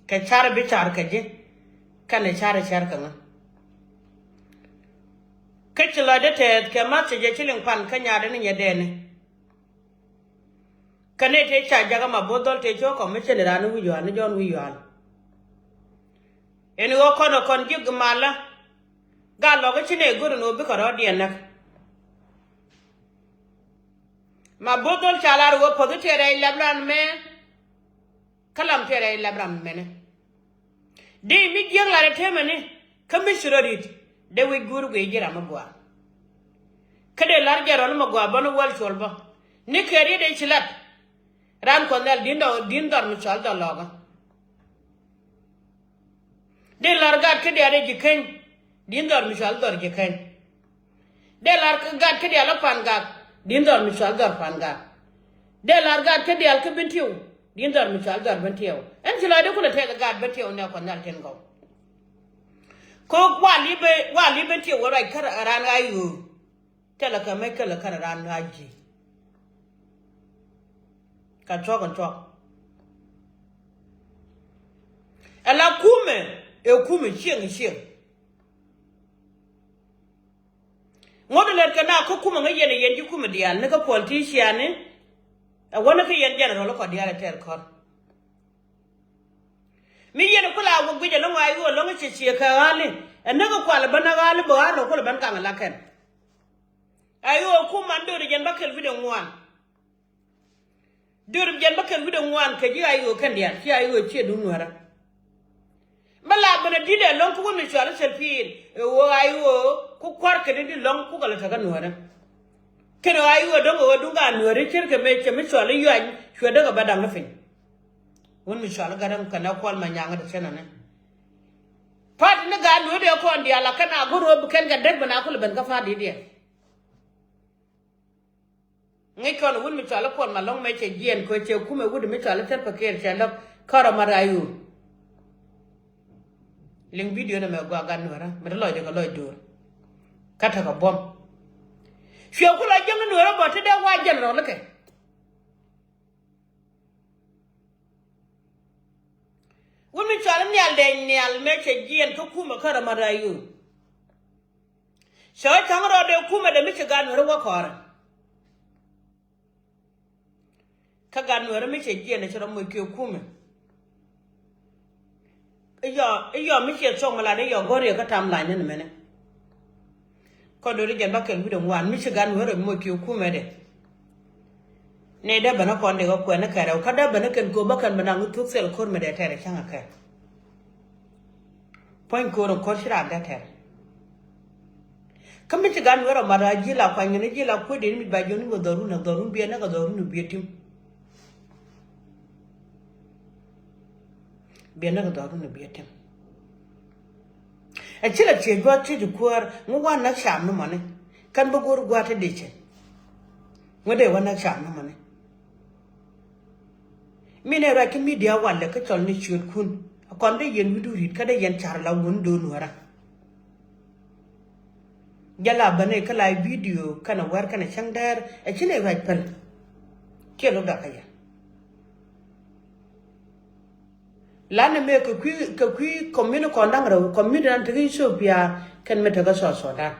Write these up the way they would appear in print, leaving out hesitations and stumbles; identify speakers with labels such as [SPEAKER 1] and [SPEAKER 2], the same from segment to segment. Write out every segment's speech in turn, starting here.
[SPEAKER 1] ke char bi char ke je kan char kan ke chila de te ke ma che je chilin pan ka nya de ne de ne kane te cha jaga ma bodol te jo ko me chele ran wi yo an jon wi yo an en go kono kon jig mala ga lo ga chine guru no bi ko ro de nak ma bodol chalar wo podu te rai labran me kalam te rai labran me ne de mi jeng la te me ne kamishro rit de wi guru ge jira ma gwa kade lar jaro ma gwa banu wal solba ni keri de chilat ran konel dindor mi chal da loga de lar gat kede are jiken dindor mi chal dor jiken de lar gat kede ala pan gat dindor mi chal dor pan gat de lar gat kede al ke bintiu dindor mi chal dor bintiu en chila de kula te gat bintiu ne konel ten go ko wali bintiu wala kar ran ayu tela ka me kala kar ran aji kan chok ala kume chieng ngodole kana ko kuma ngene yenji kuma dial ne ka politician ne wona ka yen general ko dial ter kor mi yen kula wo guje lo ngai wo lo ngi chi ka ale en ko kwala bana gale bo ano ko ban kan la ken ayo kuma ndo de jen bakel video ngwan dur jen bakel video ngwan ke ji ayo kan dia ci ayo ci du nuara bala bana dide lon ko mi chwala selfie wo ayo ku kwar ke di lon ku gala ta nuara keno ayo do go du ga nuara cirke me ce mi chwala yuan shwe daga badang fin won mi chwala garam kana kwal ma nyanga da senana pat ne ga nuara ko ndia la kana goro bu ken ga dag bana ko ben ka fa di dia ngai kon won mi chala kon ma long me che gien ko che kuma wud mi chala ter paker che lok kara marayu ling video na me gwa gan wara me loy de ko loy dur kata ko bom fiyo ko la jang no ro bote de wa jan ro lake won mi chala nyal de nyal me che gien ko kuma kara marayu so tang ro de kuma de mi che gan ro wa kora ka ganu ra mi che je na chro mo ke kume iyo mi che chong mala de yo gore ka tam la ne mene ko do ri jen ba ken bido wan mi che ganu ra mo ke kume de ne da bana ko de ko na ka ra ka da bana ken ko ba kan bana ngu sel kor me de tere changa ka point ko ro ko shira da tere kam mi che ganu ra mara ji la kwa ni ji la ko de mi ba jo ni go doru na doru bi na ga doru ni bi tim biena ga daru na bietem a chila che gwa che du kwar ngwa na sham no mane kan bo gor gwa te deche ngode wa na sham no mane mine ra ki media wala ka tol ni chut kun kon de yen widu rit ka de yen char la won do nuara jala bane ka live video kana war kana changdar a chile wa pal ke lo da kaya lana me ko kui commune ko ndang raw commune nan tigi Ethiopia ken meta ga so da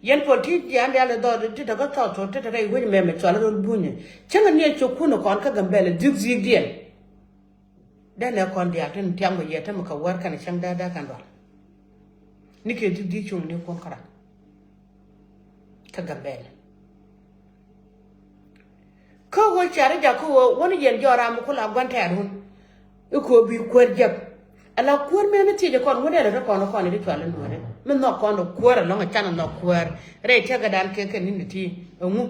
[SPEAKER 1] yen politi yan ya le do ti daga to te rai woni me chola ron bunye chenga ne chokuno kon ka gambele zig dien dane kon dia ten tiam ye tam ka war kan chang da kan do nike di chung ne kon kara ka gambele ko wo chare ja ko woni yen jora mu kula gwante arun ko bi kwar jab ala kwar me meti je kon woni da kon di twala no re men no kon kwar no nga chana no kwar re te ga dan ke ni ti mu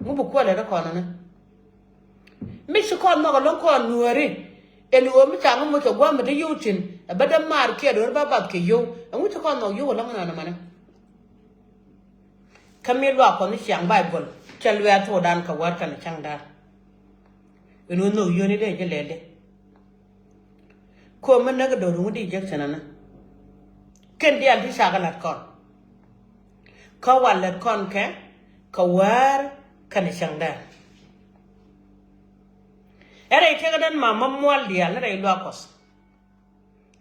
[SPEAKER 1] bu kwala da kon na mi su kon no lo kon no re elu o mi ta mu to gwa me de yutin abada mar ke do ba ke yo mu to kon no yo lo nga na mana kamelo ko ni siang bible chalwa to dan ka war kan changda eno no yoni de jelele ko man na ga do ngudi jek sanana ken di anti sagalat kon ka walat kon ke ka war kan changda era ite ga dan ma mamwal dia na rai lokos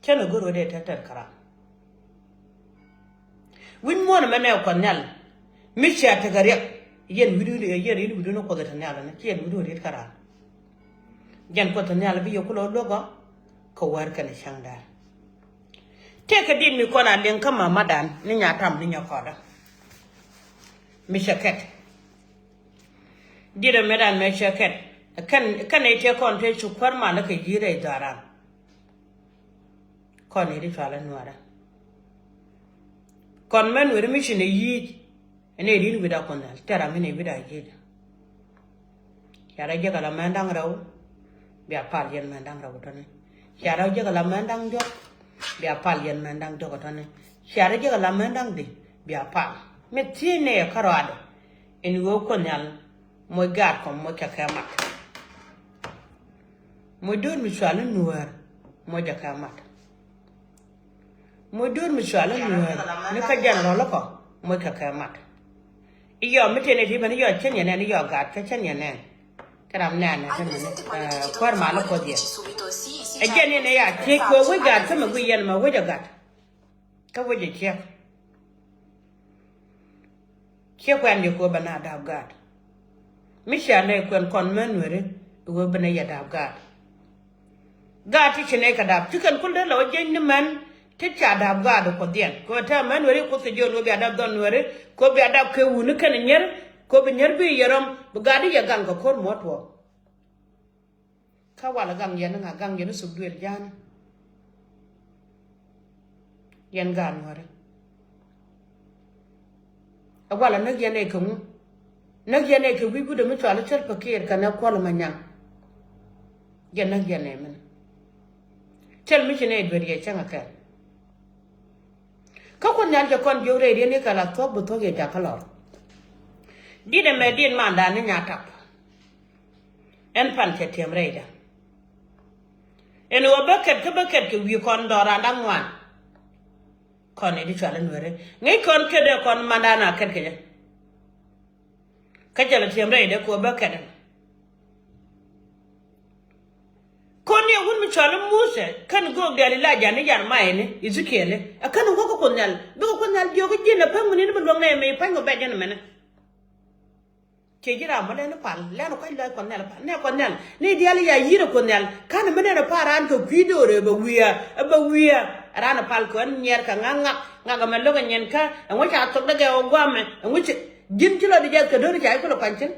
[SPEAKER 1] kene goro de tatar kara win mo na mena ko nyal mi cha ta gare yen widu de yen widu no ko da nyal na yen widu de kara jan ko ta nyal bi yokulo logo ko war kana shangda te ka din mi ko na len kama madan ni nya tam ni nya ko da mi shaket dira medan me shaket kan ite kon te chu kwar ma na ka jire dara kon ni ri fala nuara kon men were mi shine yi ene rin wida kon dal tera mine wida je yara je kala mandang raw biya pal yen mandang raw tane yara je kala mandang jo biya pal yen mandang jo tane yara je kala mandang de biya pal me tine karade en wo kon yal mo gar kom mo kakamat mo don mi swala nuar mo jakamat mo don mi swala nuar ne ka jan ro ko mo kakamat iyo mitene ti ban iyo chenya ne iyo gat ka chenya ne karam ne na tan ne kwar ma lo ko dia e jeni ne ya ti ko we gat sama gu yen ma we gat ka we je che kwan yo ko bana da gat mi sha ne kwan kon men were wo bana ya da gat gat ti ne ka da ti kan kun da lo je ni man ti cha da gat ko dien ko ta men were ko se jo no bi da don were ko bi ada ke wunu kan nyer ko bi nyer bi yaram bu gadi ya gang ko kor motwo ka wala gang yen nga gang yen su duel jana yen gan wore wala nag yene ko mu nag yene ko wi bu de mi twala chel paker kana ko la manyang yen nag yene men tel mi chene dwer ye changa ka ko nyal je kon jore re ne kala to bu to ge ta kala di de me din manda ni nya tap en pan ke tem reida en o baket ke wi kon dora ndangwan kon e di chala nwere ngai kon ke de kon manda na ket ke ka jala tem reida ko baket kon ye wun mi chala muse kan go gali la jani jan mai ne izukele akan go ko nyal do ko nyal jogo jina pam ni mo ne me pango be jana mena ke jira mo le pal le no ko le ko nyal pa ne ko nyal ni diali ya yira ko nyal kan mena na paran ko video re ba wiya rana pal ko nyer ka nga me lo nyen ka ngo cha tok daga o gwame ngo jin tilo di jet ka do ri ko lo pancin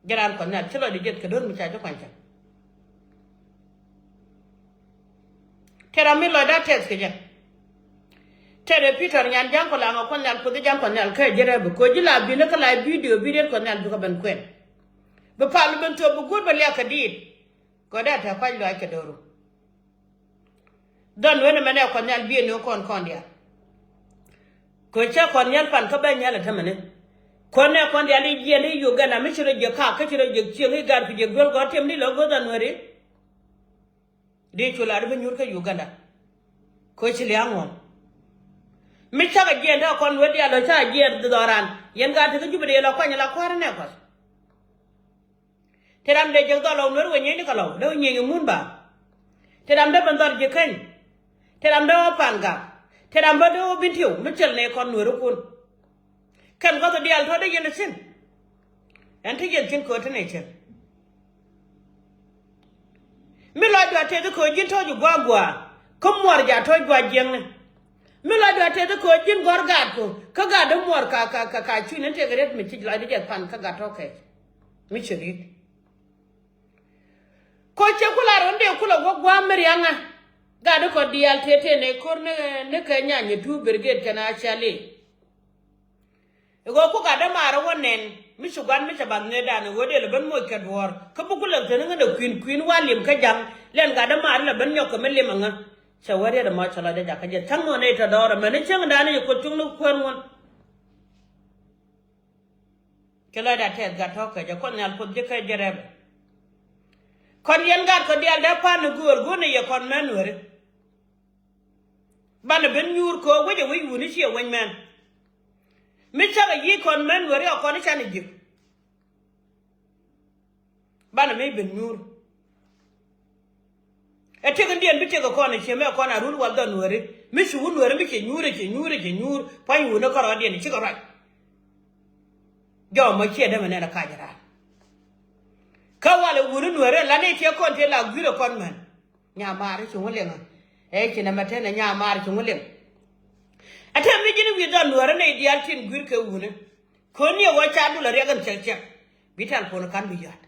[SPEAKER 1] jiran ko nyal tilo di jet ka do mi cha jo pancin tera mi lo da test ke ja tere Peter nyan jang ko la ngo kon nyal ko de jang ko nyal ka jere bu ko jila bi ne kala video ko nyal bu ko ben kwen be palu ben to bu gud ba le ka dit ko da ta kwa lo ka doro don wena mene ko nyal bi ne kon dia ko cha kon nyal pan ka ben nyal ta mene kon ne kon dia li je ne yu gana mi chiro je ka chiro je chi ngi gar fi je gol go tem ni lo go dan wari de chula be nyur ka yu gana ko chi liangon mi chaga jenda kon wedi alo cha jer doran yen ga te jubbe lo kwanya la kwara ne ko teram de je do lo nor wenye ni kalo do nyengi munba teram de bandar je kan teram de panga teram ba do bintiu mi chel ne kon nor kun kan ko to dial to de yen sin en te yen tin ko te ne chen mi lo do te ko jin to ju gwa ko mor ja to gwa jeng ne mila do te ko jin gor gad ko ka ga do mor ka chu ne te gret mi ti la de pan ka ga to ke mi chiri ko che kula ronde kula go gwa merianga ga do ko dial te ne kor ne ka nya ni tu brigade kana chale go ko ga da mara wonen mi sugan mi taban ne da ne wode le ban mo ka dwor ka bu kula te ne da queen walim ka jang len ga da mara le ban nyok me le manga chawari da ma chala da ka je tango ne ta dora mane chang da ne ko chung kwan won kala da te ga to ka je kon yal pod je ka jereb kon yen ga ko dial da pan go ne ye kon men wore ban ben nyur ko waje wi wuni ci wen men mi chaga yi kon men wore ko ni chani jik บ้านไม่เป็นนูร์เอเทกันเดียนไม่เจอกับคนในเชียงแม่คนอารุณวันเดินนูร์ไม่สู้นูร์ไม่เจอนูร์พออยู่นักการเดียนเชื่ออะไรย่อมาเชื่อได้มันในราคาจราเขาว่าเลยวุ้นนูร์แล้วนี่เที่ยวคนเที่ยวหลังวิโรคนมันยามาริชงเลี้ยงเอ้ชินมาเทนยามาริชงเลี้ยงอาเทไม่จินวิจารณ์นูร์ในเดียร์ชินกุยร์เขวุ้นคนนี้ว่าชาดูแลเรื่องเช็คบิทัลโฟนกันบิยัด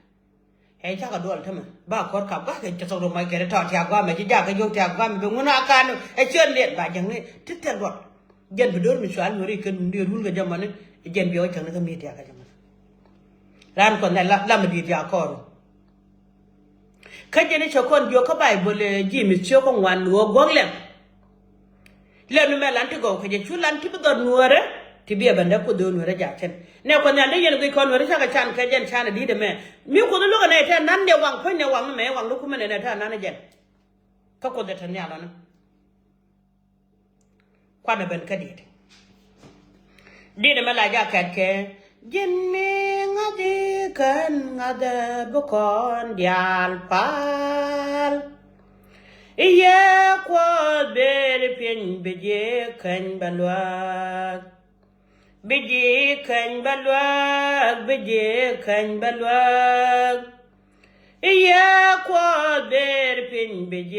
[SPEAKER 1] เฮ้ยจ้าก็ดูอะไรทั้งมันบ้าขอดขับก็เห็นจะส่งลงมาแกได้ถอดเทียบว่าไม่จะยากก็ยกเทียบว่าไม่เป็นงูนาการไอ้เชื่อเลี้ยนแบบอย่างนี้ทิศทางรถยันไปโดนมิสวานูรีกันเดือดรุ่นกันจำมันยันไปเอาจังนั้นก็มีเทียบกันจำมันร้านคนนั้นละมันดีเทียบก่อนเขาจะได้ชาวคนโยกเข้าไปบริจิมิเชื่อของวันหัวกวางเล่มเล่มนู้นแม่ร้านที่ก่อเขาจะชุดร้านที่ประตูนัวร์ที่เบี้ยบันดากูดูนัวร์จ่าเช่นเนี่ยคนนั้นได้ยันกุยคนนัวร์ที่ชาติชาญแค่ยันชาญดีเดแม่มีคนรู้กันในแท่นั้นเดียววังเพื่อนเดียววังนั่นแม่วังลูกคุณแม่ในแท่นั้นนะยันเขาคนจะทันยาแล้วนะควันเป็นคดีดีเดแม่ลายาแค่แค่ยินมีงาดีกันงาเดบุคคลเดียลปาลยาควาเบรเพียงเบเจขันบัลวากเบเจขันบัลวากเบเจขันบัลวากยาควาเบรเพียงเบเจ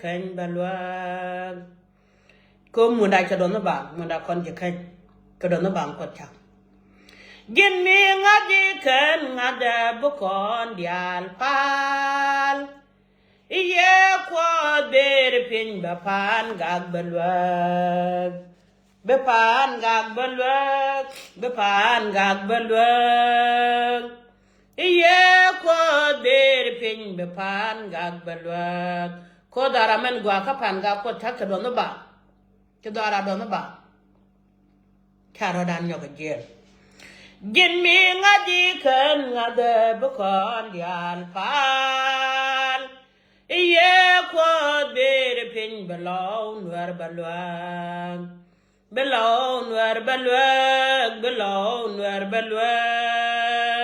[SPEAKER 1] ขันบัลวากก็มุนได้จะโดนบ้างมุนได้คนจะขันก็โดนบ้างคนชักยินมีงาดีขันงาเดบุคคลเดียลปาลเย่ควาเบรพินบพานกากบลวกบพานกากบลวกบพานกากบลวกเย่ควาเบรพินบพานกากบลวกโคดารามันกว่าข้าพันกากโคทักจะโดนบ้าจะดาราโดนบ้าชาโรดานยกเจียนยินมีงาดีขันงาเดบุคคลยานพานเย่ควาเบรพินบลาวนัวร์บลวกบลาวนัวร์บลวกบลาวนัวร์บลว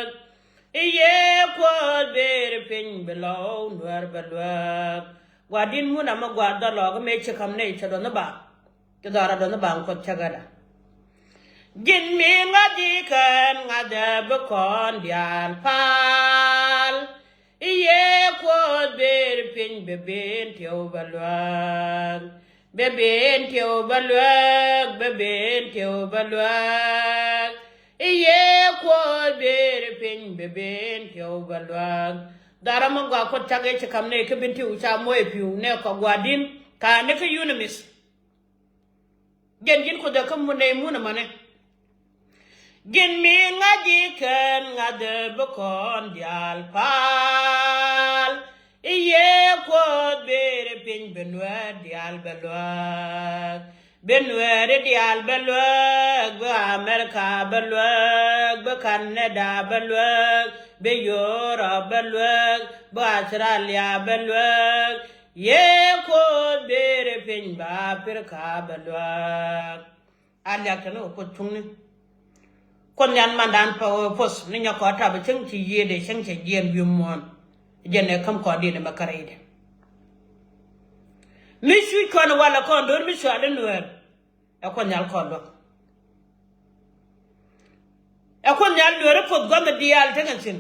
[SPEAKER 1] กเย่ควาเบรพินบลาวนัวร์บลวกว่าดินมุนามากว่าดอลลาร์ก็ไม่เชื่อคำนี้จะโดนบ้าจะดาราโดนบ้าคนชักกันยินมีงาดีกันงาเดบุคคลเดียลพาลเย่ควาเบรพินเบเบนเทียวบลวกเบเบนเทียวบลวกเบเบนเทียวบลวกเย่ควาเบรพินเบเบนเทียวบลวกดารามังกว่าคนชักเอชคำนี้คือเป็นที่อุชามวยผิวเนี่ยก็กว่าดินการนี่คือยูนิมิสยันยินคนเดียวขมุนในมุนมันเนี่ยยินมีงาดีกันงาเดบุคคลเดียลพาลเย่ควาเบรพินเบนเวเดียลเบลวกเบนเวเดียลเบลวกเบอเมริกาเบลวกเบแคนาดาเบลวกเบยุโรปเบลวกเบอออสเตรเลียเบลวกเย่ควาเบรพินบาแอฟริกาเบลวกอันอยากจะรู้คนทุ่งนี่คนยันมันดันพอพสนี่ยขอถ้าไปเชิงที่เยี่ยเดเชิงที่เยี่ยนวิมวนเยี่ยนเนี่ยคำขอดีเนี่ยมาคารีเดมิสวิคนวันละคนโดนมิสวาเดนเวอร์ไอ้คนยันคนหรอกไอ้คนยันเวอร์พดก็ไม่ดีอะไรทั้งสิ้น